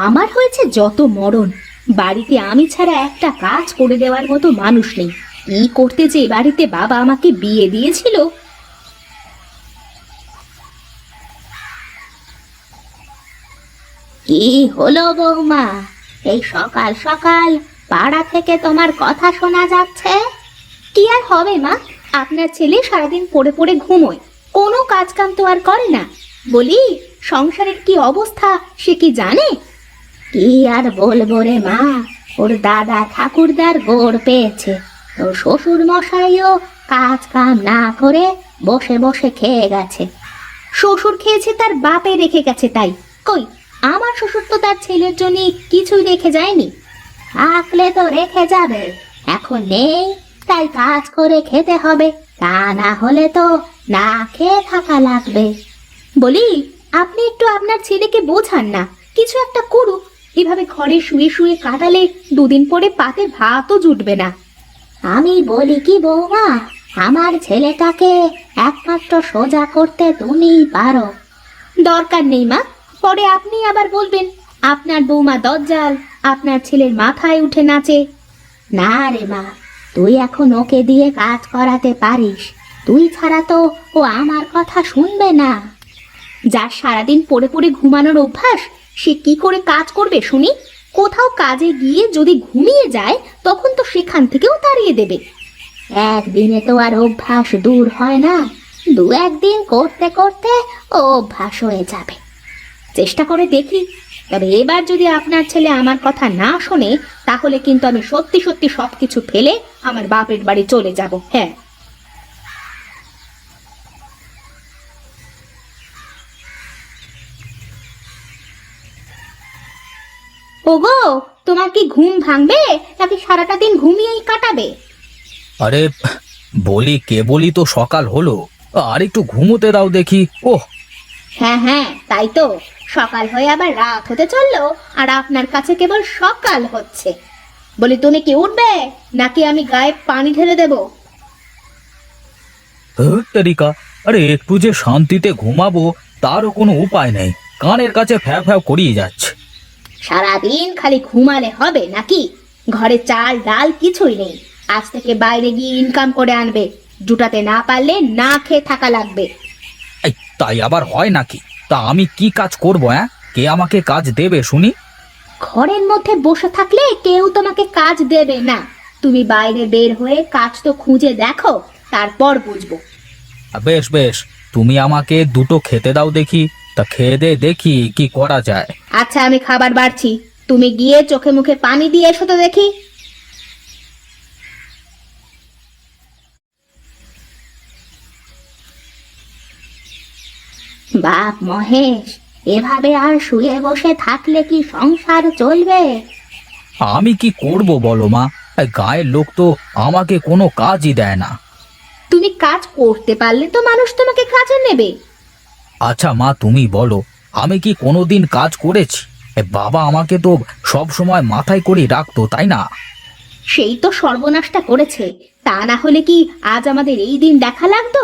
আমার হয়েছে যত মরণ, বাড়িতে আমি ছাড়া একটা কাজ করে দেওয়ার মতো মানুষ নেই। কি করতে যে বাড়িতে বাবা আমাকে বিয়ে দিয়েছিল। কি হলো বৌমা, এই সকাল সকাল পাড়া থেকে তোমার কথা শোনা যাচ্ছে? কি আর হবে মা, আপনার ছেলে সারাদিন পড়ে পড়ে ঘুমোয়, কোনো কাজ কাম তো আর করে না। বলি, সংসারের কি অবস্থা সে কি জানে? কি আর বলবো রে মা, ওর দাদা ঠাকুরদার গোড় পেয়েছে, তো শ্বশুর মশাইও কাজ কাম না করে বসে বসে খেয়ে গেছে। শ্বশুর খেয়েছে তার বাপে রেখে গেছে, তাই কই আমার শ্বশুর তো তার ছেলের জন্য কিছুই রেখে যায়নি। থাকলে তো রেখে যাবে, এখন নেই তাই কাজ করে খেতে হবে, তা না হলে তো না খেয়ে থাকা লাগবে। বলি, আপনি একটু আপনার ছেলেকে বোঝান না, কিছু একটা করুক। এভাবে ঘরে শুয়ে শুয়ে কাটালে দুদিন পরে পাতে ভাতও জুটবে না। আমি বলি কি বৌমা, আমার ছেলেটাকে একমাত্র সোজা করতে তুমিই পারো। দরকার নেই মা, পরে আপনি আবার বলবেন আপনার বৌমা দজ্জাল, আপনার ছেলের মাথায় উঠে নাচে। না রে মা, তুই এখন ওকে দিয়ে কাজ করাতে পারিস, তুই ছাড়া তো ও আমার কথা শুনবে না। যার সারাদিন পড়ে পড়ে ঘুমানোর অভ্যাস, সে কি করে কাজ করবে শুনি? কোথাও কাজে গিয়ে যদি ঘুমিয়ে যায় তখন তো সেখান থেকেও তাড়িয়ে দেবে। একদিনে তো আর অভ্যাস দূর হয় না, দু একদিন করতে করতে ও অভ্যাস হয়ে যাবে। চেষ্টা করে দেখি। তবে এবার যদি আপনার ছেলে আমার কথা না শোনে, তাহলে কিন্তু আমি সত্যি সত্যি সবকিছু ফেলে আমার বাপের বাড়ি চলে যাব। হ্যাঁ। ওগো, তোমার কি ঘুম ভাঙবে নাকি সারাটা দিন ঘুমিয়েই কাটাবে? আরে বলি, কেবলই তো সকাল হলো, আর একটু ঘুমোতে দাও দেখি। ওহ, হ্যাঁ হ্যাঁ, তাই তো, সকাল হয়ে আবার রাত হতে চললো, আর আপনার কাছে কেবল সকাল হচ্ছে। বলি, তুমি কি উঠবে নাকি আমি গায়ে পানি ঢেলে দেব? তেরিকা, আরে একটু যে শান্তিতে ঘুমাবো তারও কোনো উপায় নেই, কানের কাছে ফ্যাঁ ফ্যাঁ করিয়ে যাচ্ছে। সারাদিন খালি ঘুমালে হবে নাকি? ঘরে চাল ডাল কিছুই নেই, আজ থেকে বাইরে গিয়ে ইনকাম করে আনবে, জুটাতে না পারলে না খেয়ে থাকা লাগবে। এই, তাই আবার হয় নাকি? তা আমি কি কাজ করবো? কে আমাকে কাজ দেবে শুনি? ঘরের মধ্যে বসে থাকলে কেউ তোমাকে কাজ দেবে না। তুমি বাইরে বের হয়ে কাজ তো খুঁজে দেখো, তারপর বুঝবো। বেশ বেশ, তুমি আমাকে দুটো খেতে দাও দেখি, তা খেয়ে দে দেখি কি করা যায়। আচ্ছা, আমি খাবার বাড়ছি, তুমি গিয়ে চোখে মুখে পানি দিয়ে এসো তো দেখি। বাপ মহেশ, এভাবে আর শুয়ে বসে থাকলে কি সংসার চলবে? আমি কি করব বলো মা, এই গায়ের লোক তো আমাকে কোনো কাজই দেয় না। তুমি কাজ করতে পারলে তো মানুষ তোমাকে কাজে নেবে। আচ্ছা মা, তুমি বলো, আমি কি কোনোদিন কাজ করেছি? বাবা আমাকে তো সব সময় মাথায় করে রাখতো, তাই না? সেই তো সর্বনাশটা করেছে, তা না হলে কি আজ আমাদের এই দিন দেখা লাগতো?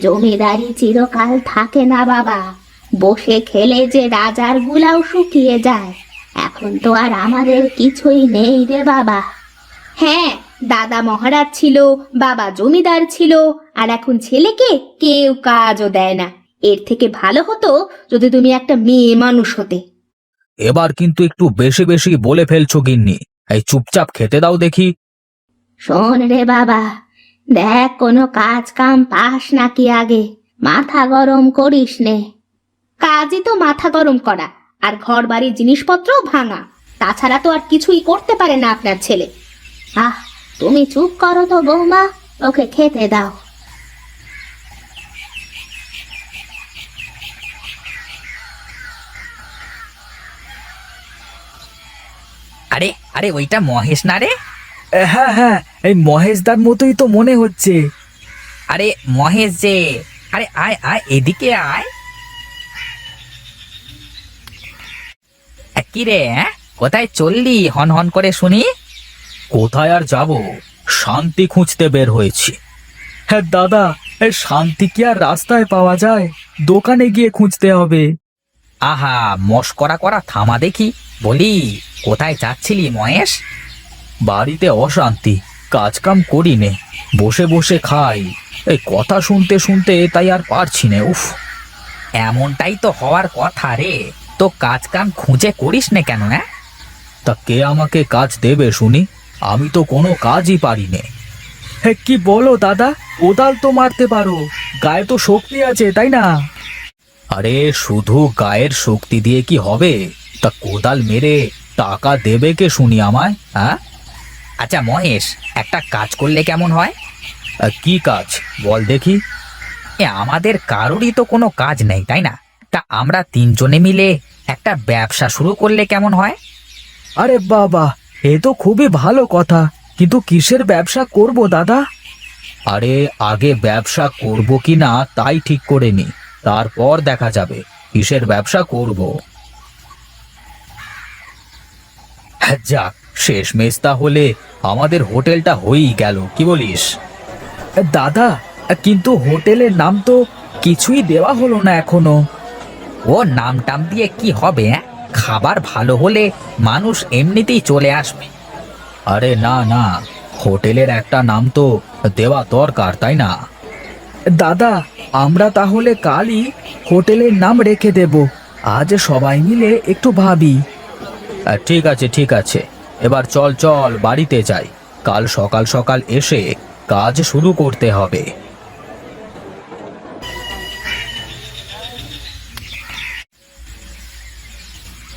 জমিদারি চিরকাল থাকে না বাবা, বসে খেলে যে রাজার গুলাও শুকিয়ে যায়। এখন তো আর আমাদের কিছুই নেই রে বাবা। হ্যাঁ, দাদা মহারাজ ছিল, বাবা জমিদার ছিল, আর এখন ছেলেকে কেউ কাজও দেয় না। এর থেকে ভালো হতো যদি তুমি একটা মেয়ে মানুষ হতে। এবার কিন্তু একটু বেশি বেশি বলে ফেলছো গিন্নি, এই চুপচাপ খেতে দাও দেখি। শোন রে বাবা, দেখ কোনো কাজ কাম পাস নাকি আগে, মাথা গরম করিস নে। কাজই তো মাথা গরম করা, আর ঘর বাড়ির জিনিসপত্রও ভাঙা, তাছাড়া তো আর কিছুই করতে পারে না আপনার ছেলে। আহ, তুমি চুপ করো তো বৌমা, ওকে খেতে দাও। আরে আরে, ওইটা মহেশ না রে? হ্যাঁ হ্যাঁ, এই মহেশদার মতোই তো মনে হচ্ছে। আরে মহেশ যে, আরে আয় আয়, এদিকে আয়। কি রে, কোথায় চললি হন হন করে শুনি? কোথায় আর যাব, শান্তি খুঁজতে বের হয়েছি। হ্যাঁ দাদা, শান্তি কি আর রাস্তায় পাওয়া যায়? দোকানে গিয়ে খুঁজতে হবে। আহা, মস্করা করা থামা দেখি। বলি, কোথায় যাচ্ছিলি মহেশ? বাড়িতে অশান্তি, কাজ কাম করি নে, বসে বসে খাই। এই কথা শুনতে শুনতে তাই আর পারছি না। উফ, এমনটাই তো হওয়ার কথা রে। তো কাজ কাম খুঁজে করিস না কেন? হ্যাঁ, তা কে আমাকে কাজ দেবে শুনি? আমি তো কোনো কাজই পারি নে। হ্যাঁ, কি বলো দাদা? কোদাল তো মারতে পারো, গায়ে তো শক্তি আছে, তাই না? আরে শুধু গায়ের শক্তি দিয়ে কি হবে? তা কোদাল মেরে টাকা দেবে কে শুনি আমায়? হ্যাঁ, আচ্ছা মহেশ, একটা কাজ করলে কেমন হয়? কি কাজ বল দেখি। আমাদের কারোরই তো কোনো কাজ নেই, তাই না? তা আমরা তিনজনে মিলে একটা ব্যবসা শুরু করলে কেমন হয়? আরে বাবা, এ তো খুবই ভালো কথা, কিন্তু কিসের ব্যবসা করব দাদা? আরে আগে ব্যবসা করব কি না তাই ঠিক করে নি, তারপর দেখা যাবে কিসের ব্যবসা করব। হ্যাঁ, যাক, শেষমেশ তাহলে আমাদের হোটেলটা হয়েই গেল, কি বলিস? দাদা, কিন্তু হোটেলের নাম তো কিছুই দেওয়া হলো না এখনো। ও নাম টাম দিয়ে কি হবে? খাবার ভালো হলে মানুষ এমনিতেই চলে আসবে। আরে না না, হোটেলের একটা নাম তো দেওয়া দরকার, তাই না? দাদা, আমরা তাহলে কালই হোটেলের নাম রেখে দেব। আজ সবাই মিলে একটু ভাবি। ঠিক আছে ঠিক আছে, এবার চল চল বাড়িতে যাই। কাল সকাল সকাল এসে কাজ শুরু করতে হবে।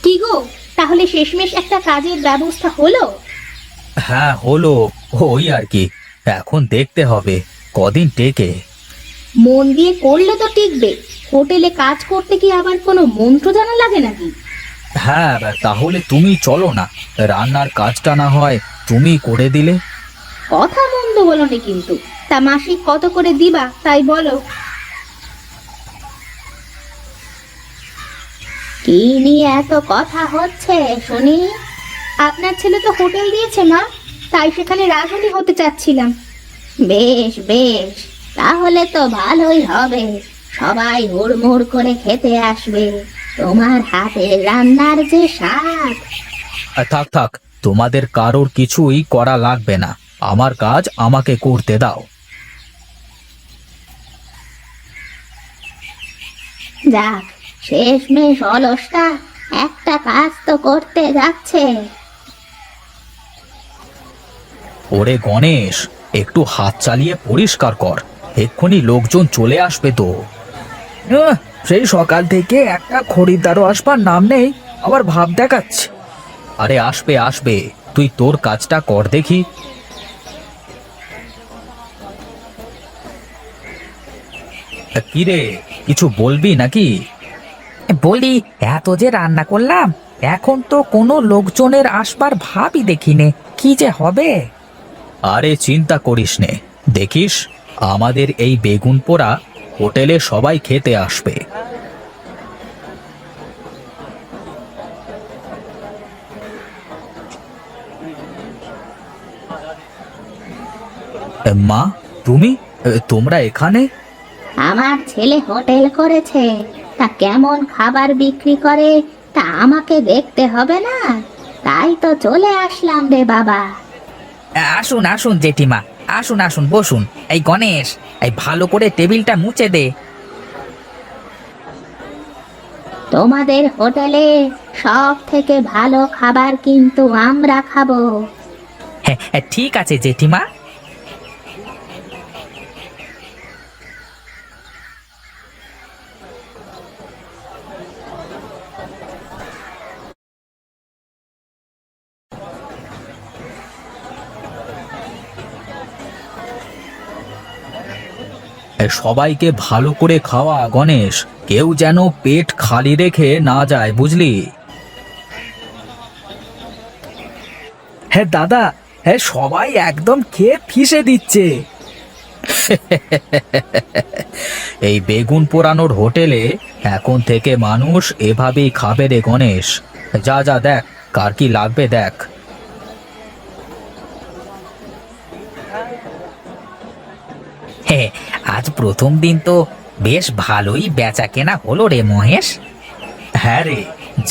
কি গো, তাহলে শেষমেশ একটা কাজের ব্যবস্থা হলো? হ্যাঁ হলো, ওই আর কি। এখন দেখতে হবে কদিন টেকে। মন দিয়ে করলে তো টিকবে। হোটেলে কাজ করতে কি আবার কোনো মন্ত্র জানা লাগে নাকি? হ্যাঁ, তাহলে তুমি চলো না, রান্নার কাজটা না হয় তুমি করে দিলে। কথা মন্দ বলনি কিন্তু। তা মাসিক কত করে দিবা তাই বলো। কি নিয়ে এত কথা হচ্ছে শুনি? আপনার ছেলে তো হোটেল দিয়েছে মা, তাই সেখানে রাঁধুনি হতে চাচ্ছিলাম। বেশ বেশ, তাহলে তো ভালোই হবে। সবাই হুড়মুড় করে খেতে আসবে। তোমার হাতের রান্নার যে স্বাদ! থাক থাক, তোমাদের কারোর কিছুই করা লাগবে না, আমার কাজ আমাকে করতে দাও। যাক, শেষমেশ অলসটা একটা কাজ তো করতে যাচ্ছে। ওরে গণেশ, একটু হাত চালিয়ে পরিষ্কার কর, এক্ষুনি লোকজন চলে আসবে তো। সেই সকাল থেকে একটা খরিদ্দারও আসবার নাম নেই, আবার ভাব দেখাচ্ছে। আরে আসবে আসবে, তুই তোর কাজটা কর দেখি। কি রে, কিছু বলবি নাকি? বলি, এত যে রান্না করলাম, এখন তো কোনো লোকজনের আসবার ভাবই দেখিনে, কি যে হবে। আরে চিন্তা করিস নে, দেখিস আমাদের এই বেগুন পোড়া হোটেলে সবাই খেতে আসবে। মা, তুমি, তোমরা এখানে? আমার ছেলে হোটেল করেছে, তা কেমন খাবার বিক্রি করে তা আমাকে দেখতে হবে না? তাই তো চলে আসলাম রে বাবা। আসুন আসুন জেঠিমা, আসুন আসুন বসুন। এই গণেশ, এই ভালো করে টেবিলটা মুছে দে। তোমাদের হোটেলে সব থেকে ভালো খাবার কিন্তু আমরা খাবো। হ্যাঁ হ্যাঁ, ঠিক আছে জেঠিমা। সবাইকে ভালো করে খাওয়া গণেশ, কেউ যেন পেট খালি রেখে না যায়, বুঝলি? হ্যাঁ দাদা, হ্যাঁ সবাই একদম খেয়ে ফিসে দিচ্ছে। এই বেগুন পোড়ানোর হোটেলে এখন থেকে মানুষ এভাবেই খাবে রে গণেশ। যা যা দেখ, কার কি লাগবে দেখ। হ্যাঁ, আজ প্রথম দিন তো বেশ ভালোই বেচা কেনা হলো রে মহেশ। হ্যাঁ হ্যাঁ রে,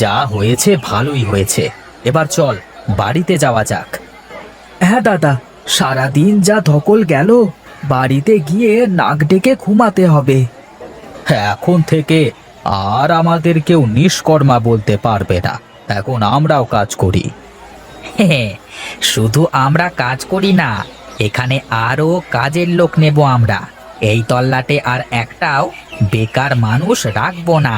যা হয়েছে ভালোই হয়েছে। এবার চল বাড়িতে যাওয়া যাক। হ্যাঁ দাদা, সারাদিন যা ধকল গেল, বাড়িতে গিয়ে নাক ডেকে ঘুমাতে হবে। এখন থেকে আর আমাদের কেউ নিষ্কর্মা বলতে পারবে না, এখন আমরাও কাজ করি। শুধু আমরা কাজ করি না, এখানে আরো কাজের লোক নেব আমরা। এই তল্লাটে আর একটাও বেকার মানুষ রাখবো না।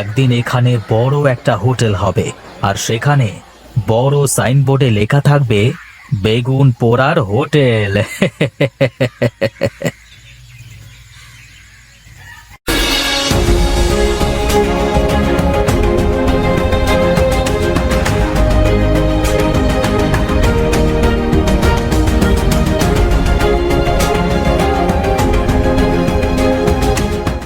একদিন এখানে বড় একটা হোটেল হবে, আর সেখানে বড় সাইনবোর্ডে লেখা থাকবে বেগুন পোড়ার হোটেল।